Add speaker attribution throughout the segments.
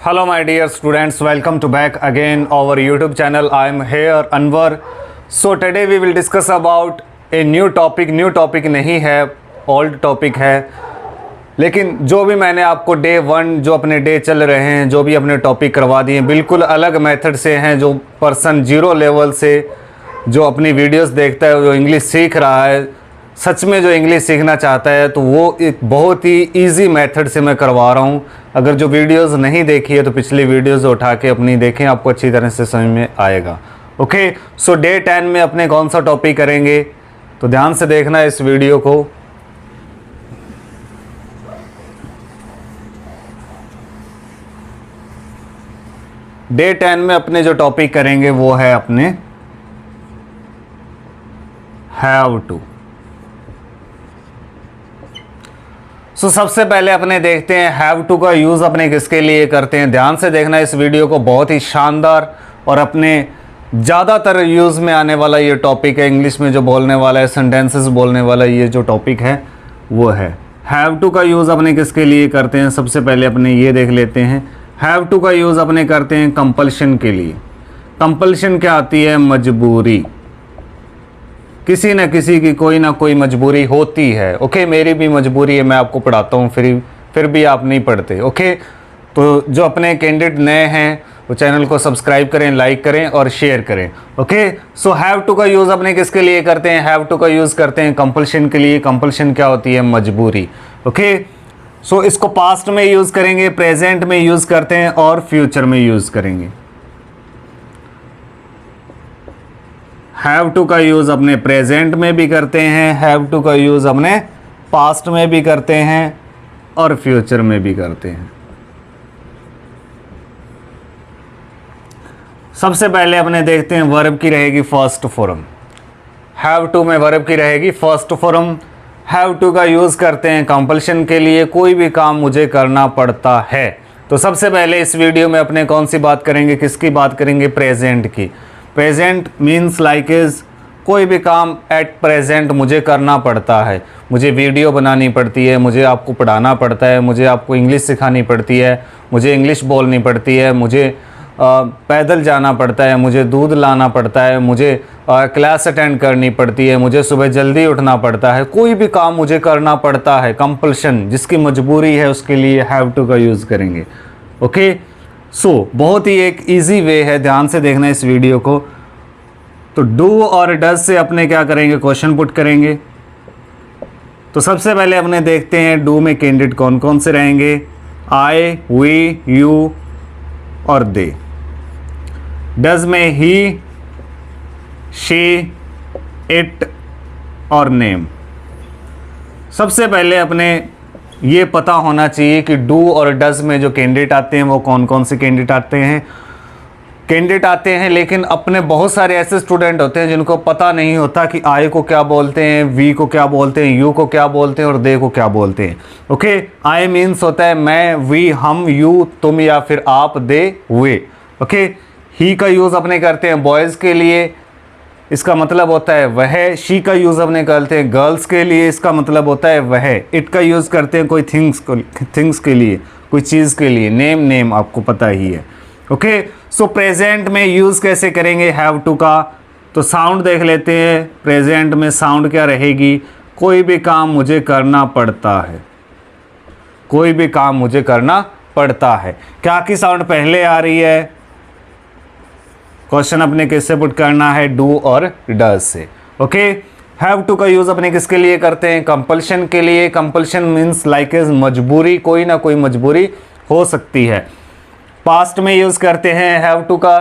Speaker 1: Hello my dear students, welcome to back again our YouTube channel. I am here Anwar. So today we will discuss about a new topic नहीं है, old topic है, लेकिन जो भी मैंने आपको day 1 जो अपने डे चल रहे हैं, जो भी अपने टॉपिक करवा दिए बिल्कुल अलग मेथड से हैं। जो पर्सन 0 लेवल से जो अपनी वीडियोस देखता है, जो इंग्लिश सीख रहा है, सच में जो इंग्लिश सीखना चाहता है, तो वो एक बहुत ही इजी मेथड से मैं करवा रहा हूँ। अगर जो वीडियोस नहीं देखी है तो पिछली वीडियोस उठा के अपनी देखें, आपको अच्छी तरह से समझ में आएगा। ओके, सो डे 10 में अपने कौन सा टॉपिक करेंगे, तो ध्यान से देखना इस वीडियो को। डे 10 में अपने जो टॉपिक करेंगे वो है अपने हैव टू। सो सबसे पहले अपने देखते हैं हैव टू का यूज़ अपने किसके लिए करते हैं। ध्यान से देखना इस वीडियो को, बहुत ही शानदार और अपने ज़्यादातर यूज़ में आने वाला ये टॉपिक है। इंग्लिश में जो बोलने वाला है, सेंटेंसेस बोलने वाला ये जो टॉपिक है वो है हैव टू का यूज़ अपने किसके लिए करते हैं। सबसे पहले अपने ये देख लेते हैं, हैव टू का यूज़ अपने करते हैं कंपल्शन के लिए। कंपल्शन क्या आती है? मजबूरी। किसी न किसी की कोई ना कोई मजबूरी होती है। ओके, मेरी भी मजबूरी है, मैं आपको पढ़ाता हूँ, फिर भी आप नहीं पढ़ते। ओके, तो जो अपने कैंडिडेट नए हैं वो चैनल को सब्सक्राइब करें, लाइक करें और शेयर करें। ओके, सो हैव टू का यूज़ अपने किसके लिए करते हैं? हैव टू का यूज़ करते हैं कंपल्शन के लिए। कंपल्शन क्या होती है? मजबूरी। ओके, सो इसको पास्ट में यूज़ करेंगे, प्रेजेंट में यूज़ करते हैं और फ्यूचर में यूज़ करेंगे। हैव टू का यूज़ अपने प्रेजेंट में भी करते हैं, हैव टू का यूज़ अपने पास्ट में भी करते हैं और फ्यूचर में भी करते हैं। सबसे पहले अपने देखते हैं वर्ब की रहेगी फर्स्ट फॉर्म। हैव टू में वर्ब की रहेगी फर्स्ट फॉर्म। हैव टू का यूज़ करते हैं कंपल्शन के लिए, कोई भी काम मुझे करना पड़ता है। तो सबसे पहले इस वीडियो में अपने कौन सी बात करेंगे, किसकी बात करेंगे? प्रेजेंट की। प्रेजेंट मीन्स लाइक इज़ कोई भी काम एट प्रेजेंट मुझे करना पड़ता है। मुझे वीडियो बनानी पड़ती है, मुझे आपको पढ़ाना पड़ता है, मुझे आपको इंग्लिश सिखानी पड़ती है, मुझे इंग्लिश बोलनी पड़ती है, मुझे पैदल जाना पड़ता है, मुझे दूध लाना पड़ता है, मुझे क्लास अटेंड करनी पड़ती है, मुझे सुबह जल्दी उठना पड़ता है। कोई भी काम मुझे करना पड़ता है, कंपल्शन, जिसकी मजबूरी है, उसके लिए हैव टू का यूज़ करेंगे। ओके, सो बहुत ही एक इजी वे है, ध्यान से देखना इस वीडियो को। तो डू और डज से अपने क्या करेंगे? क्वेश्चन पुट करेंगे। तो सबसे पहले अपने देखते हैं डू में कैंडिडेट कौन कौन से रहेंगे? आई, वी, यू और दे। डज में ही, शी, इट और नेम। सबसे पहले अपने ये पता होना चाहिए कि डू और डज में जो कैंडिडेट आते हैं वो कौन कौन से कैंडिडेट आते हैं। लेकिन अपने बहुत सारे ऐसे स्टूडेंट होते हैं जिनको पता नहीं होता कि आई को क्या बोलते हैं, वी को क्या बोलते हैं, यू को क्या बोलते हैं और दे को क्या बोलते हैं। ओके, आई मीन्स होता है मैं, वी हम, यू तुम या फिर आप, दे वे। ओके, ही का यूज़ अपने करते हैं बॉयज़ के लिए, इसका मतलब होता है वह। शी का यूज़ अपने करते हैं गर्ल्स के लिए, इसका मतलब होता है वह। इट का यूज़ करते हैं कोई थिंग्स के लिए, कोई चीज़ के लिए। नेम आपको पता ही है। ओके, सो प्रेजेंट में यूज़ कैसे करेंगे हैव टू का? तो साउंड देख लेते हैं। प्रेजेंट में साउंड क्या रहेगी? कोई भी काम मुझे करना पड़ता है, कोई भी काम मुझे करना पड़ता है। क्या की साउंड पहले आ रही है? क्वेश्चन अपने किससे पुट करना है? डू और डज से। ओके, हैव टू का यूज़ अपने किसके लिए करते हैं? कंपल्शन के लिए। कंपल्शन मीन्स लाइक इज मजबूरी, कोई ना कोई मजबूरी हो सकती है। पास्ट में यूज़ करते हैं हैव टू का,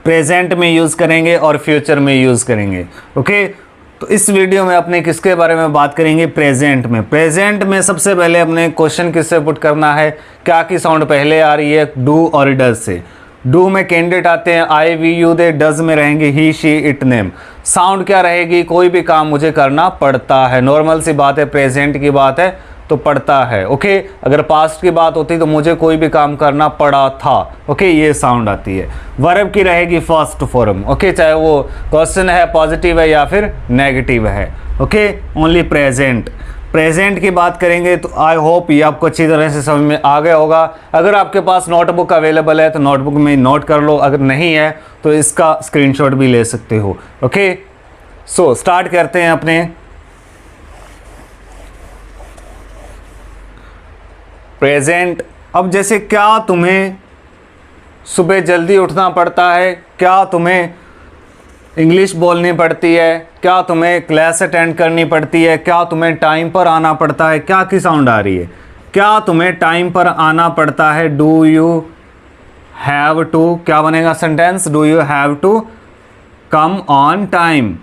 Speaker 1: प्रेजेंट में यूज़ करेंगे और फ्यूचर में यूज़ करेंगे। ओके, तो इस वीडियो में अपने किसके बारे में बात करेंगे? प्रेजेंट में। प्रेजेंट में सबसे पहले अपने क्वेश्चन किससे पुट करना है? क्या की साउंड पहले आ रही है? डू और डज से। डू में कैंडिडेट आते हैं आई, वी, यू, दे। डज में रहेंगे ही, शी, इट, नेम। साउंड क्या रहेगी? कोई भी काम मुझे करना पड़ता है। नॉर्मल सी बात है, प्रेजेंट की बात है तो पड़ता है। ओके, अगर पास्ट की बात होती तो मुझे कोई भी काम करना पड़ा था। ओके, ये साउंड आती है। वर्ब की रहेगी फर्स्ट फॉर्म। ओके, चाहे वो क्वेश्चन है, पॉजिटिव है या फिर नेगेटिव है। Okay, only present. प्रेजेंट की बात करेंगे तो आई होप ये आपको अच्छी तरह से समझ में आ गया होगा। अगर आपके पास नोटबुक अवेलेबल है तो नोटबुक में नोट कर लो, अगर नहीं है तो इसका स्क्रीनशॉट भी ले सकते हो। ओके, सो स्टार्ट करते हैं अपने प्रेजेंट। अब जैसे क्या तुम्हें सुबह जल्दी उठना पड़ता है, क्या तुम्हें इंग्लिश बोलनी पड़ती है, क्या तुम्हें क्लास अटेंड करनी पड़ती है, क्या तुम्हें टाइम पर आना पड़ता है, क्या की साउंड आ रही है, क्या तुम्हें टाइम पर आना पड़ता है, डू यू हैव टू, क्या बनेगा sentence, do you have to come on time,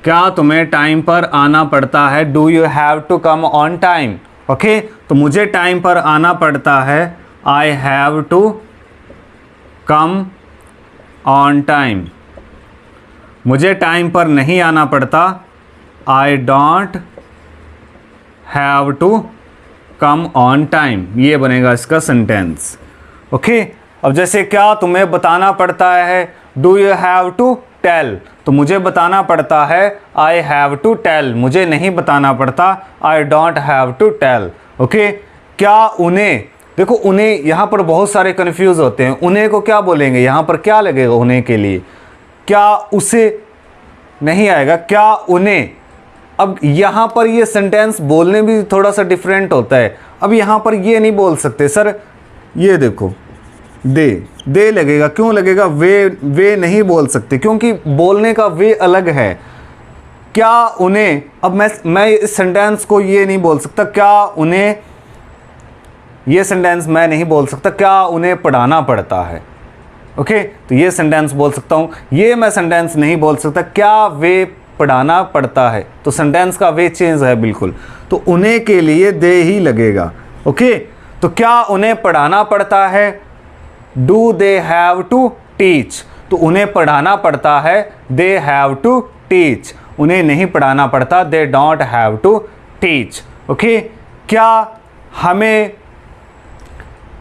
Speaker 1: क्या तुम्हें टाइम पर आना पड़ता है, do you have to come on time. Okay, तो मुझे टाइम पर आना पड़ता है, I have to come on time. मुझे टाइम पर नहीं आना पड़ता, I don't have to come on time. ये बनेगा इसका सेंटेंस। ओके, अब जैसे क्या तुम्हें बताना पड़ता है, do you have to tell, तो मुझे बताना पड़ता है, आई हैव टू टेल। मुझे नहीं बताना पड़ता, I don't have to tell. Okay, क्या उन्हें, देखो उन्हें यहाँ पर बहुत सारे कन्फ्यूज़ होते हैं, उन्हें को क्या बोलेंगे, यहाँ पर क्या लगेगा उन्हें के लिए, क्या उसे नहीं आएगा, क्या उन्हें। अब यहाँ पर ये सेंटेंस बोलने भी थोड़ा सा डिफरेंट होता है। अब यहाँ पर ये नहीं बोल सकते सर, ये देखो दे लगेगा, क्यों लगेगा, वे नहीं बोल सकते क्योंकि बोलने का वे अलग है। क्या उन्हें, अब मैं इस सेंटेंस को ये नहीं बोल सकता, क्या उन्हें, ये सेंटेंस मैं नहीं बोल सकता, क्या उन्हें पढ़ाना पड़ता है। ओके, तो ये सेंटेंस बोल सकता हूँ, ये मैं सेंटेंस नहीं बोल सकता, क्या वे पढ़ाना पड़ता है, तो सेंटेंस का वे चेंज है बिल्कुल, तो उन्हें के लिए दे ही लगेगा। ओके, तो क्या उन्हें पढ़ाना पड़ता है, do they have to teach, तो उन्हें पढ़ाना पड़ता है, दे हैव टू टीच। उन्हें नहीं पढ़ाना पड़ता, they don't have to teach. Okay, क्या हमें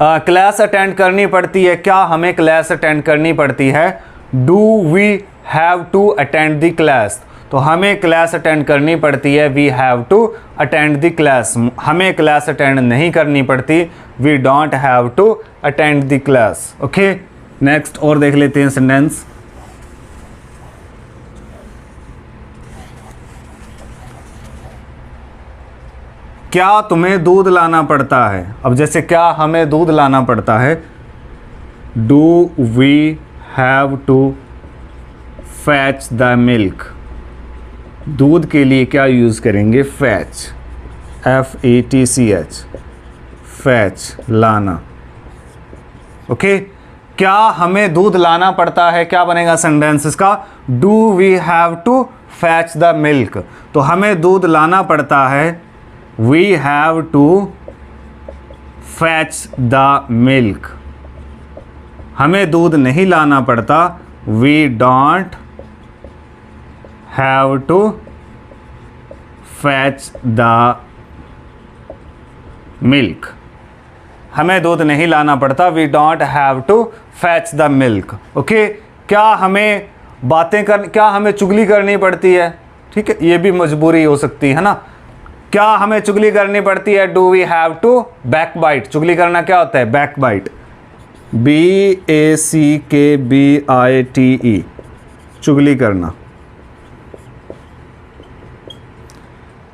Speaker 1: क्लास अटेंड करनी पड़ती है, क्या हमें क्लास अटेंड करनी पड़ती है, do we have to attend the class, तो हमें क्लास अटेंड करनी पड़ती है, we have to attend the class. हमें क्लास अटेंड नहीं करनी पड़ती, we don't have to attend the class. Okay, next और देख लेते हैं सेंटेंस। क्या तुम्हें दूध लाना पड़ता है, अब जैसे क्या हमें दूध लाना पड़ता है, do we have to fetch the milk. दूध के लिए क्या यूज़ करेंगे, फैच, FETCH, फैच, लाना। ओके, क्या हमें दूध लाना पड़ता है, क्या बनेगा सेंटेंस इसका, do we have to fetch the milk, तो हमें दूध लाना पड़ता है, we have to fetch the milk. हमें दूध नहीं लाना पड़ता, we don't have to fetch the milk. हमें दूध नहीं लाना पड़ता, we don't have to fetch the milk. Okay, क्या हमें क्या हमें चुगली करनी पड़ती है, ठीक है, ये भी मजबूरी हो सकती है ना। क्या हमें चुगली करनी पड़ती है, do we have to backbite. चुगली करना क्या होता है, बैक बाइट, BACKBITE, चुगली करना।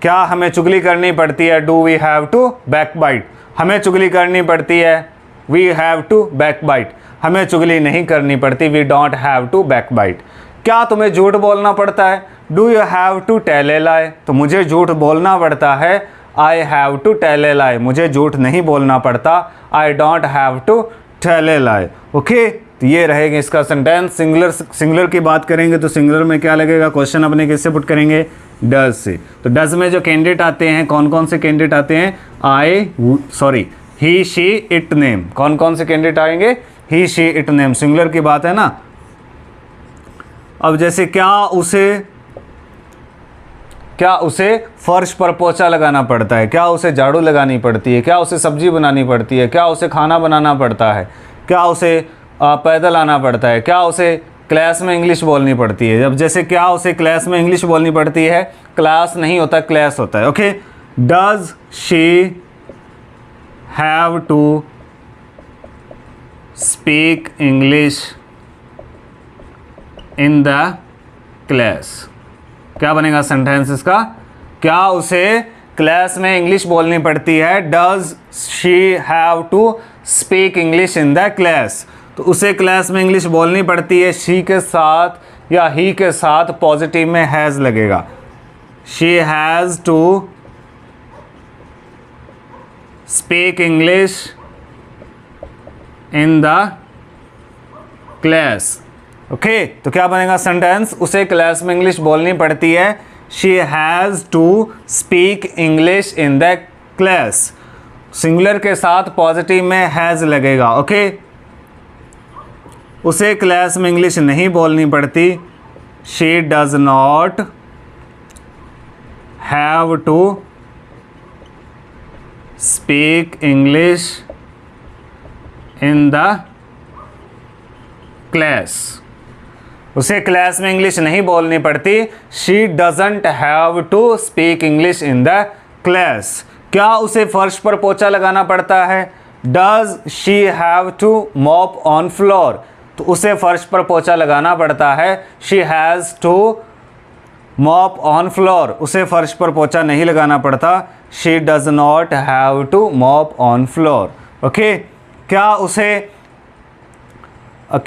Speaker 1: क्या हमें चुगली करनी पड़ती है, do we have to backbite. हमें चुगली करनी पड़ती है, we have to backbite. हमें चुगली नहीं करनी पड़ती, we don't have to backbite. क्या तुम्हें झूठ बोलना पड़ता है, do you have to tell a lie, तो मुझे झूठ बोलना पड़ता है, I have to tell a lie. मुझे झूठ नहीं बोलना पड़ता, I don't have to tell a lie. Okay, तो ये रहेगा इसका सेंटेंस। सिंगुलर की बात करेंगे तो सिंगुलर में क्या लगेगा, क्वेश्चन अपने किससे पुट करेंगे, डज से। तो डज में जो कैंडिडेट आते हैं, कौन कौन से कैंडिडेट आते हैं, ही शी इट नेम। कौन कौन से कैंडिडेट आएंगे, ही शी इट नेम, सिंगुलर की बात है ना। अब जैसे क्या उसे फर्श पर पोछा लगाना पड़ता है, क्या उसे झाड़ू लगानी पड़ती है, क्या उसे सब्जी बनानी पड़ती है, क्या उसे खाना बनाना पड़ता है, क्या उसे पैदल आना पड़ता है, क्या उसे क्लास में इंग्लिश बोलनी पड़ती है। जब जैसे क्या उसे क्लास में इंग्लिश बोलनी पड़ती है, क्लास नहीं होता क्लास होता है। Okay, does she have to speak English in the class. क्या बनेगा सेंटेंस इसका? क्या उसे क्लास में इंग्लिश बोलनी पड़ती है? Does she have to speak English in the class. तो उसे क्लास में इंग्लिश बोलनी पड़ती है। शी के साथ या ही के साथ पॉजिटिव में हैज़ लगेगा। She has to speak English in the class. Okay, तो क्या बनेगा सेंटेंस? उसे क्लास में इंग्लिश बोलनी पड़ती है। She has to speak English in the class. Singular के साथ पॉजिटिव में हैज़ लगेगा। ओके, उसे क्लास में इंग्लिश नहीं बोलनी पड़ती। She does not have to speak English in the class. उसे क्लास में इंग्लिश नहीं बोलनी पड़ती। She doesn't have to speak English in the class. क्या उसे फर्श पर पोछा लगाना पड़ता है? Does she have to mop on floor. तो उसे फर्श पर पोछा लगाना पड़ता है। She has to mop on floor. उसे फर्श पर पोछा नहीं लगाना पड़ता। She does not have to mop on floor. Okay, क्या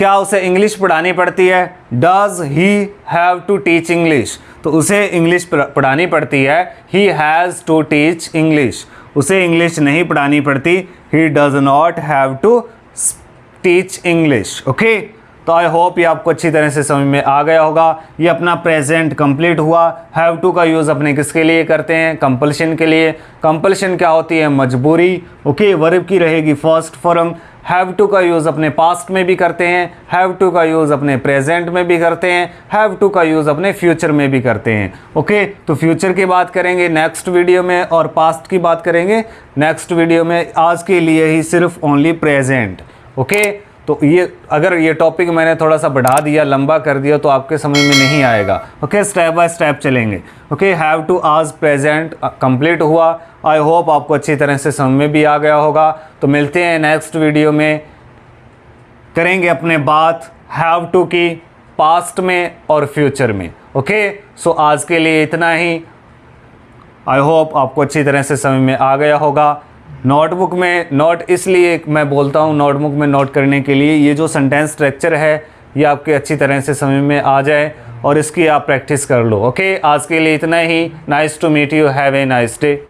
Speaker 1: उसे इंग्लिश पढ़ानी पड़ती है? Does he have to teach English. तो उसे इंग्लिश पढ़ानी पड़ती है। He has to teach English. उसे इंग्लिश नहीं पढ़ानी पड़ती। He does not have to teach English. Okay, तो आई होप ये आपको अच्छी तरह से समझ में आ गया होगा। ये अपना प्रेजेंट कंप्लीट हुआ। हैव टू का यूज़ अपने किसके लिए करते हैं? कंपल्शन के लिए। कंपल्शन क्या होती है? मजबूरी। ओके, वर्ब की रहेगी फर्स्ट फॉर्म। हैव टू का यूज़ अपने पास्ट में भी करते हैं। हैव टू का यूज़ अपने प्रेजेंट में भी करते हैं। हैव टू का यूज़ अपने फ्यूचर में भी करते हैं। ओके, तो फ्यूचर की बात करेंगे नेक्स्ट वीडियो में और पास्ट की बात करेंगे नेक्स्ट वीडियो में। आज के लिए ही सिर्फ ओनली प्रेजेंट। ओके, तो ये अगर ये टॉपिक मैंने थोड़ा सा बढ़ा दिया, लंबा कर दिया, तो आपके समझ में नहीं आएगा। ओके, स्टेप बाय स्टेप चलेंगे। ओके, हैव टू आज प्रेजेंट कंप्लीट हुआ। आई होप आपको अच्छी तरह से समझ में भी आ गया होगा। तो मिलते हैं नेक्स्ट वीडियो में, करेंगे अपने बात हैव टू की पास्ट में और फ्यूचर में। ओके, सो आज के लिए इतना ही। आई होप आपको अच्छी तरह से समझ में आ गया होगा। नोटबुक में नोट इसलिए मैं बोलता हूँ नोटबुक में नोट करने के लिए, ये जो सेंटेंस स्ट्रक्चर है ये आपके अच्छी तरह से समझ में आ जाए और इसकी आप प्रैक्टिस कर लो। ओके, आज के लिए इतना ही। Nice to meet you. Have a nice day.